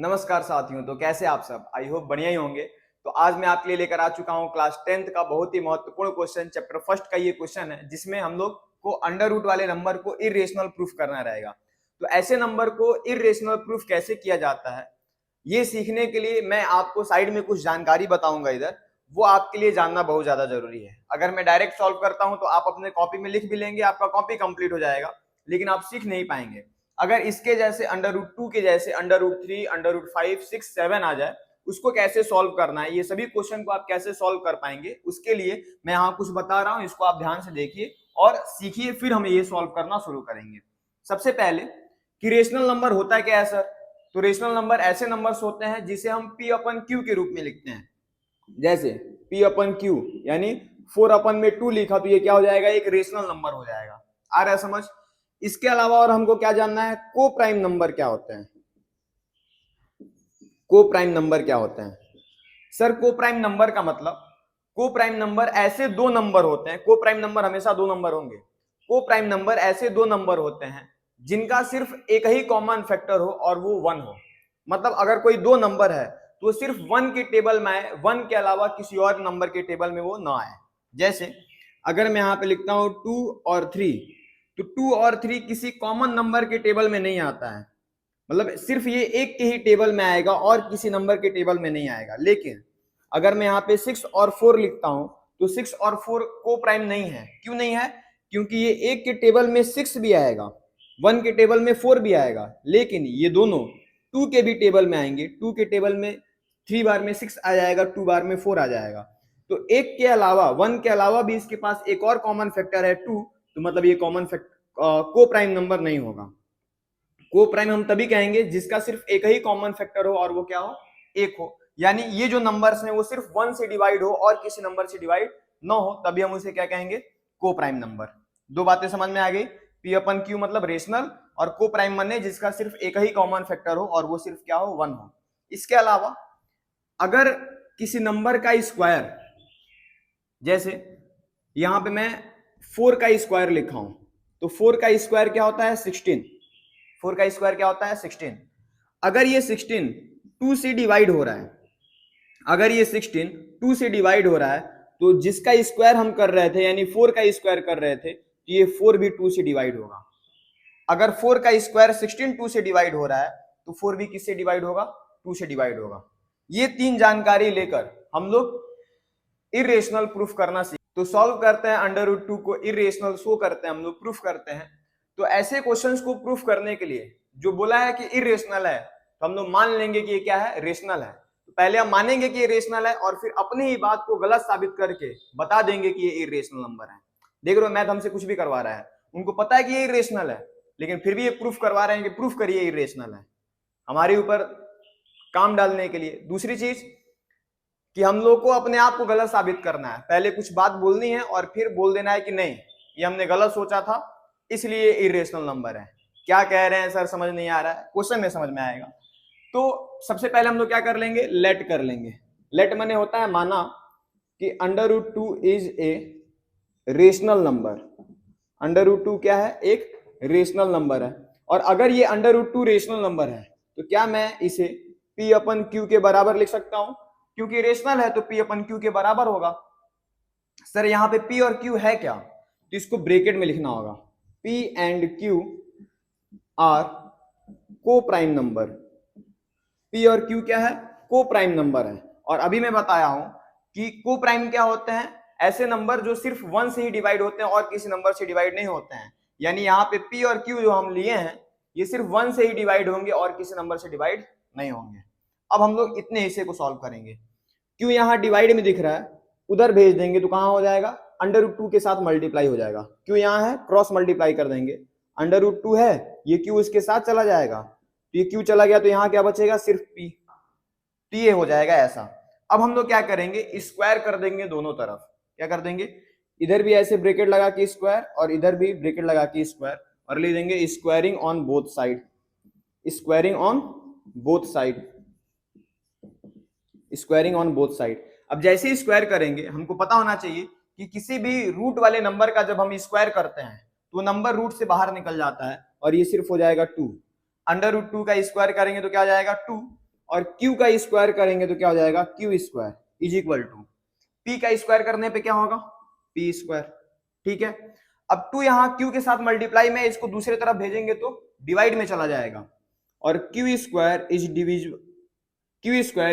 नमस्कार साथियों। तो कैसे आप सब? आई होप बढ़िया ही होंगे। तो आज मैं आपके लिए लेकर आ चुका हूं क्लास 10th का बहुत ही महत्वपूर्ण क्वेश्चन। चैप्टर फर्स्ट का ये क्वेश्चन है जिसमें हम लोग को अंडर रूट वाले नंबर को इरेशनल प्रूफ करना रहेगा। तो ऐसे नंबर को इरेशनल प्रूफ कैसे किया जाता है ये सीखने के लिए मैं आपको साइड में कुछ जानकारी बताऊंगा इधर, वो आपके लिए जानना बहुत ज्यादा जरूरी है। अगर मैं डायरेक्ट सॉल्व करता हूं तो आप अपने कॉपी में लिख भी लेंगे, आपका कॉपी कंप्लीट हो जाएगा, लेकिन आप सीख नहीं पाएंगे। अगर इसके जैसे अंडर रूट 2 के जैसे अंडर रूट 3, अंडर रूट 5, 6, 7 आ जाए, उसको कैसे सॉल्व करना है, ये सभी क्वेश्चन को आप कैसे सॉल्व कर पाएंगे, उसके लिए मैं यहाँ कुछ बता रहा हूँ। इसको आप ध्यान से देखिए और सीखिए, फिर हम ये सॉल्व करना शुरू करेंगे। सबसे पहले कि रेशनल नंबर होता है क्या है सर? तो रेशनल नंबर ऐसे नंबर्स होते हैं जिसे हम P अपन Q के रूप में लिखते हैं। जैसे P अपन Q यानी 4 अपन में 2 लिखा तो ये क्या हो जाएगा? एक रेशनल नंबर हो जाएगा। आ रहा है समझ? इसके अलावा और हमको क्या जानना है? को प्राइम नंबर क्या होते हैं? को प्राइम नंबर क्या होते हैं सर? को प्राइम नंबर का मतलब, को प्राइम नंबर ऐसे दो नंबर होते हैं। को प्राइम नंबर हमेशा दो नंबर होंगे। को प्राइम नंबर ऐसे दो नंबर होते हैं जिनका सिर्फ एक ही कॉमन फैक्टर हो और वो 1 हो। मतलब अगर कोई दो नंबर है तो सिर्फ 1 के टेबल में आए, 1 के अलावा किसी और नंबर के टेबल में वो ना आए। जैसे अगर मैं यहां पे लिखता हूं 2 और 3, तो 2 और 3 किसी कॉमन नंबर के टेबल में नहीं आता है। मतलब सिर्फ ये एक के ही टेबल में आएगा और किसी नंबर के टेबल में नहीं आएगा। लेकिन अगर मैं यहाँ पे 6 और 4 लिखता हूं तो 6 और 4 को प्राइम नहीं है। क्यों नहीं है? क्योंकि ये एक के टेबल में 6 भी आएगा, 1 के टेबल में 4 भी आएगा, लेकिन ये दोनों 2 के भी टेबल में आएंगे। 2 के टेबल में 3 बार में 6 आ जाएगा, 2 बार में 4 आ जाएगा। तो एक के अलावा, 1 के अलावा भी इसके पास एक और कॉमन फैक्टर है 2, तो मतलब ये कॉमन फैक्टर को प्राइम नंबर नहीं होगा। को प्राइम हम तभी कहेंगे जिसका सिर्फ एक ही कॉमन फैक्टर हो और वो क्या हो? एक हो। यानी ये जो नंबर्स हैं वो सिर्फ 1 से डिवाइड हो और किसी नंबर से डिवाइड न हो, तभी हम उसे क्या कहेंगे? को प्राइम नंबर। दो बातें समझ में आ गई? P अपन Q मतलब रेशनल, और को प्राइम माने जिसका सिर्फ एक ही कॉमन फैक्टर हो और वो सिर्फ क्या हो? 1 हो। इसके अलावा अगर किसी नंबर का स्क्वायर, जैसे यहां पे मैं 4 का स्क्वायर लिखा हूं, तो 4 का स्क्वायर क्या होता है? 16। 4 का स्क्वायर क्या होता है? 16। अगर ये 16 2 से डिवाइड हो रहा है, अगर ये 16 2 से डिवाइड हो रहा है, तो जिसका स्क्वायर हम कर रहे थे यानी 4 का स्क्वायर कर रहे थे, तो ये 4 भी 2 से डिवाइड होगा। अगर 4 का स्क्वायर 16 2 से डिवाइड हो रहा है तो 4 भी किससे डिवाइड होगा? 2 से डिवाइड होगा। ये तीन जानकारी लेकर हम लोग इरेशनल प्रूफ करना सीख, तो सॉल्व करते हैं अंडर रूट 2 को इरेशनल शो करते हैं, हम लोग प्रूफ करते हैं। तो ऐसे क्वेश्चंस को प्रूफ करने के लिए जो बोला है कि इरेशनल है, तो हम लोग मान लेंगे कि ये क्या है? रेशनल है। तो पहले हम मानेंगे कि ये रेशनल है और फिर अपनी ही बात को गलत साबित करके बता देंगे कि ये इरेशनल नंबर है। देख रहे हो, मैथ हमसे कुछ भी करवा रहा है, उनको पता है कि ये इरेशनल है, लेकिन फिर भी ये प्रूफ करवा रहे हैं कि प्रूफ करिए इरेशनल है, हमारे ऊपर काम डालने के लिए। दूसरी चीज कि हम लोग को अपने आप को गलत साबित करना है। पहले कुछ बात बोलनी है और फिर बोल देना है कि नहीं, ये हमने गलत सोचा था, इसलिए इरेशनल नंबर है। क्या कह रहे हैं सर? समझ नहीं आ रहा है? क्वेश्चन में समझ में आएगा। तो सबसे पहले हम लोग क्या कर लेंगे? लेट कर लेंगे। लेट माने होता है माना कि under root 2 is a rational number. Under root 2 क्या है? एक रेशनल नंबर है। और अगर ये अंडर रूट 2 रेशनल नंबर है तो क्या मैं इसे P अपन Q के बराबर लिख सकता हूं? क्योंकि रेशनल है तो P अपन Q के बराबर होगा। सर यहाँ पे P और Q है क्या? तो इसको ब्रैकेट में लिखना होगा। P एंड Q आर को प्राइम नंबर। P और Q क्या है? को प्राइम नंबर है। और अभी मैं बताया हूं कि को प्राइम क्या होते हैं? ऐसे नंबर जो सिर्फ 1 से ही डिवाइड होते हैं और किसी नंबर से डिवाइड नहीं होते हैं। यानी यहाँ पे P और Q जो हम लिए हैं ये सिर्फ 1 से ही डिवाइड होंगे और किसी नंबर से डिवाइड नहीं होंगे। अब हम लोग इतने हिस्से को सॉल्व करेंगे। Q यहाँ डिवाइड में दिख रहा है, उधर भेज देंगे तो कहां हो जाएगा? अंडर रूट 2 के साथ मल्टीप्लाई हो जाएगा। Q यहाँ है, क्रॉस मल्टीप्लाई कर देंगे। अंडर रूट 2 है, ये Q इसके साथ चला जाएगा, तो ये Q चला गया तो यहाँ क्या बचेगा? सिर्फ P। तो ये हो जाएगा ऐसा। अब हम लोग क्या करेंगे? स्क्वायर कर देंगे दोनों तरफ। क्या कर देंगे? इधर भी ऐसे ब्रैकेट लगा के स्क्वायर और इधर भी ब्रैकेट लगा के स्क्वायर, और ले देंगे squaring on both side. Squaring on both side. Squaring on both side. अब जैसे ही स्क्वायर करेंगे हमको पता होना चाहिए कि किसी भी रूट वाले नंबर का जब हम स्क्वायर करते हैं तो नंबर रूट से बाहर निकल जाता है और ये सिर्फ हो जाएगा 2। अंडर रूट 2 का स्क्वायर करेंगे तो क्या आ जाएगा? 2। और q का स्क्वायर करेंगे तो क्या हो जाएगा, q square is equal to p का स्क्वायर करने पे क्या होगा, p स्क्वायर। ठीक है, अब 2 यहाँ q के साथ मल्टीप्लाई में इसको दूसरे तरफ भेजेंगे तो डिवाइड में चला जाएगा, और q square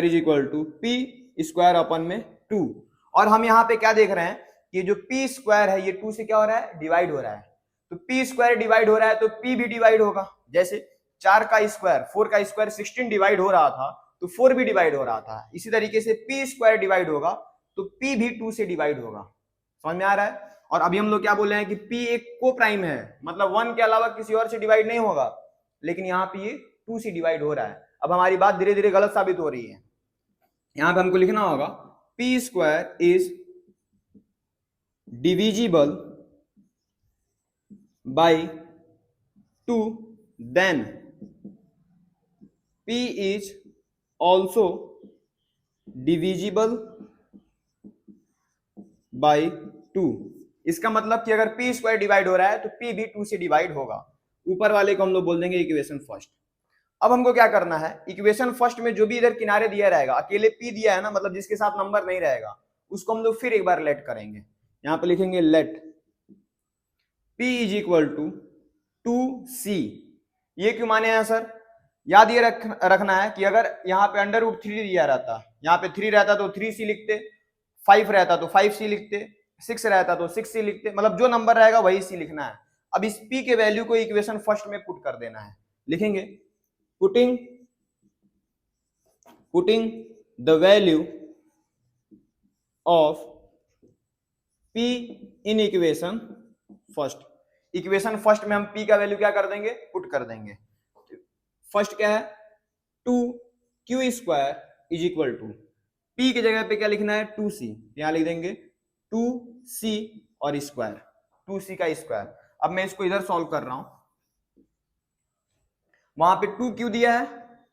is equal to p square अपन में 2। और हम यहाँ पे क्या देख रहे हैं कि जो p स्क्वायर है ये 2 से क्या हो रहा है, डिवाइड हो रहा है। तो p स्क्वायर डिवाइड हो रहा है तो p भी डिवाइड होगा। जैसे 4 का स्क्वायर 4 का स्क्वायर 16 डिवाइड हो रहा था तो 4 भी डिवाइड हो रहा था। इसी तरीके से p स्क्वायर डिवाइड होगा तो p भी 2 से डिवाइड होगा। समझ में आ रहा है। और अभी हम लोग क्या बोल रहे हैं कि p एक को प्राइम है, मतलब 1 के अलावा किसी और से डिवाइड नहीं होगा, लेकिन यहाँ पे ये 2 से डिवाइड हो रहा है। अब हमारी बात धीरे धीरे गलत साबित हो रही है। यहां पे हमको लिखना होगा p square is divisible by 2 then p is also divisible by 2। इसका मतलब कि अगर p स्क्वायर डिवाइड हो रहा है तो p भी 2 से डिवाइड होगा। ऊपर वाले को हम लोग बोल देंगे इक्वेशन फर्स्ट। अब हमको क्या करना है, इक्वेशन फर्स्ट में जो भी इधर किनारे दिया रहेगा, अकेले p दिया है ना, मतलब जिसके साथ नंबर नहीं रहेगा, उसको हम लोग फिर एक बार लेट करेंगे। यहां पे लिखेंगे let p is equal to 2c। ये क्यों माने हैं सर, याद ये रखना है कि अगर यहाँ पे अंडर रूट 3 दिया रहता, यहाँ पे 3 रहता तो 3c लिखते, 5 रहता तो 5c लिखते, 6 रहता तो 6c लिखते, मतलब जो नंबर रहेगा वही c लिखना है। अब इस p के वैल्यू को इक्वेशन फर्स्ट में पुट कर देना है। लिखेंगे putting the value of p in equation first। Equation first में हम p का वैल्यू क्या कर देंगे, पुट कर देंगे। फर्स्ट क्या है, 2q square is equal to p की जगह पे क्या लिखना है, 2c, यहां लिख देंगे 2c और स्क्वायर, 2c का स्क्वायर। अब मैं इसको इधर सॉल्व कर रहा हूं, वहां पे 2q दिया है,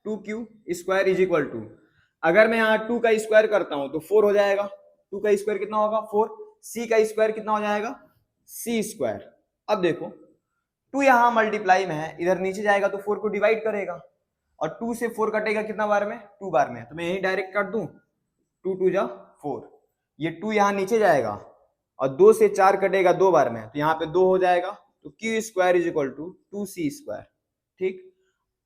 2q square is equal to, अगर मैं यहाँ 2 का स्क्वायर करता हूं तो 4 हो जाएगा, 2 का स्क्वायर कितना होगा 4, c का स्क्वायर कितना हो जाएगा c स्क्वायर। अब देखो 2 यहाँ मल्टीप्लाई में है, इधर नीचे जाएगा तो 4 को डिवाइड करेगा, और 2 से 4 कटेगा कितना बार में, 2 बार में, तो मैं यही डायरेक्ट काट दूं, 2 2 जा 4, ये 2 यहाँ नीचे जाएगा और 2 से 4 कटेगा 2 बार में, तो यहाँ पे 2 हो जाएगा, तो q square is equal to 2c square. ठीक,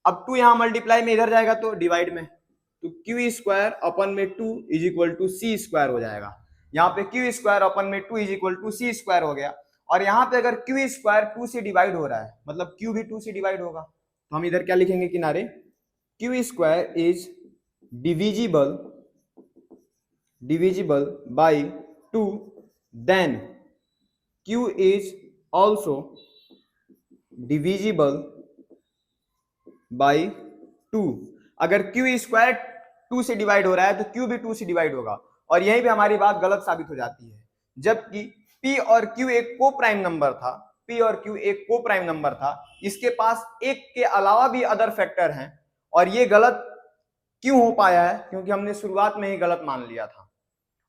अब 2 यहाँ मल्टीप्लाई में इधर जाएगा तो डिवाइड में, तो q स्क्वायर अपन में 2 is equal to c square हो जाएगा। यहाँ पे q स्क्वायर अपन में 2 is equal to c square हो गया। और यहाँ पे अगर q स्क्वायर 2 से डिवाइड हो रहा है, मतलब q भी 2 से डिवाइड होगा, तो हम इधर क्या लिखेंगे किनारे, q square is divisible by 2 then q is also divisible by 2। अगर q स्क्वायर 2 से डिवाइड हो रहा है तो q भी 2 से डिवाइड होगा, और यहीं पे हमारी बात गलत साबित हो जाती है। जबकि p और q एक को प्राइम नंबर था, p और q एक को प्राइम नंबर था, इसके पास एक के अलावा भी अदर फैक्टर हैं, और ये गलत क्यों हो पाया है, क्योंकि हमने शुरुआत में ही गलत मान लिया था।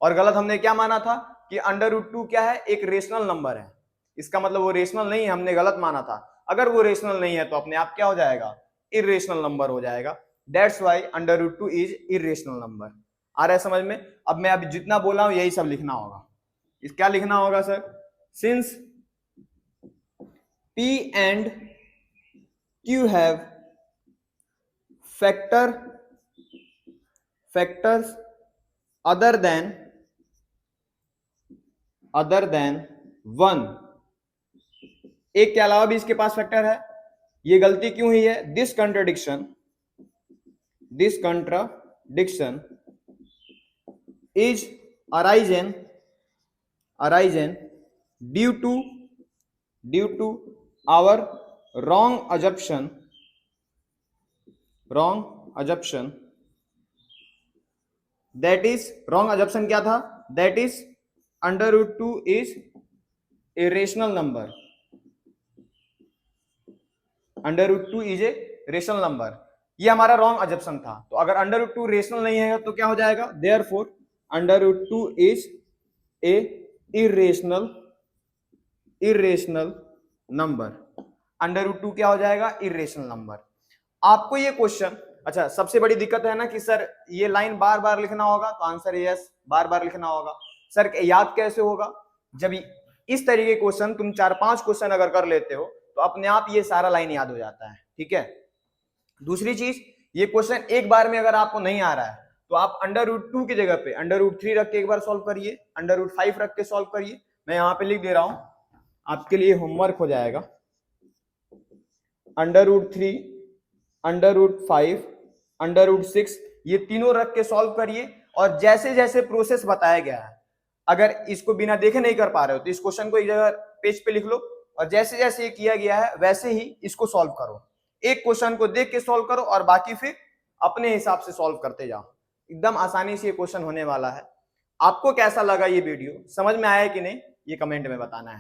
और गलत हमने क्या माना था कि अंडर रूट 2 क्या है, एक रेशनल नंबर है, इसका मतलब वो रेशनल नहीं है, हमने गलत माना था। अगर वो रेशनल नहीं है तो अपने आप क्या हो जाएगा, इर्रेशनल नंबर हो जाएगा। That's why under root 2 is irrational number. आ रहा है समझ में। अब मैं अभी जितना बोला हूं यही सब लिखना होगा। इस क्या लिखना होगा sir, since p and q have factors other than 1, एक के अलावा भी इसके पास फैक्टर है, ये गलती क्यों हुई है, this contradiction is arisen due to our wrong assumption that is, wrong assumption क्या था, that is under root 2 is a rational number, under root 2 is a rational number, ये हमारा रॉन्ग अजम्पशन था। तो अगर अंडर रूट 2 रेशनल नहीं है तो क्या हो जाएगा, therefore under root 2 is a irrational number. Under root 2 क्या हो जाएगा, इर्रेशनल नंबर। आपको ये क्वेश्चन अच्छा, सबसे बड़ी दिक्कत है ना कि सर ये लाइन बार बार लिखना होगा, तो आंसर यस, बार बार लिखना होगा। सर याद कैसे होगा? जब इस तरीके क्वेश्चन तुम 4-5 क्वेश्चन अगर कर लेते हो तो अपने आप ये सारा लाइन याद हो जाता है, ठीक है। दूसरी चीज, ये क्वेश्चन एक बार में अगर आपको नहीं आ रहा है तो आप अंडर रूट 2 की जगह पे अंडर रूट 3 रख के एक बार सॉल्व करिए, अंडर रूट 5 रख के सॉल्व करिए। मैं यहाँ पे लिख दे रहा हूं, आपके लिए होमवर्क हो जाएगा। Under root 3, under root 5, under root 6, ये तीनों रख के सॉल्व करिए। और जैसे जैसे प्रोसेस बताया गया है, अगर इसको बिना देखे नहीं कर पा रहे हो तो इस क्वेश्चन को एक जगह पेज पे लिख लो, और जैसे जैसे ये किया गया है वैसे ही इसको सॉल्व करो। एक क्वेश्चन को देख के सॉल्व करो और बाकी फिर अपने हिसाब से सॉल्व करते जाओ। एकदम आसानी से ये क्वेश्चन होने वाला है। आपको कैसा लगा ये वीडियो, समझ में आया कि नहीं, ये कमेंट में बताना है।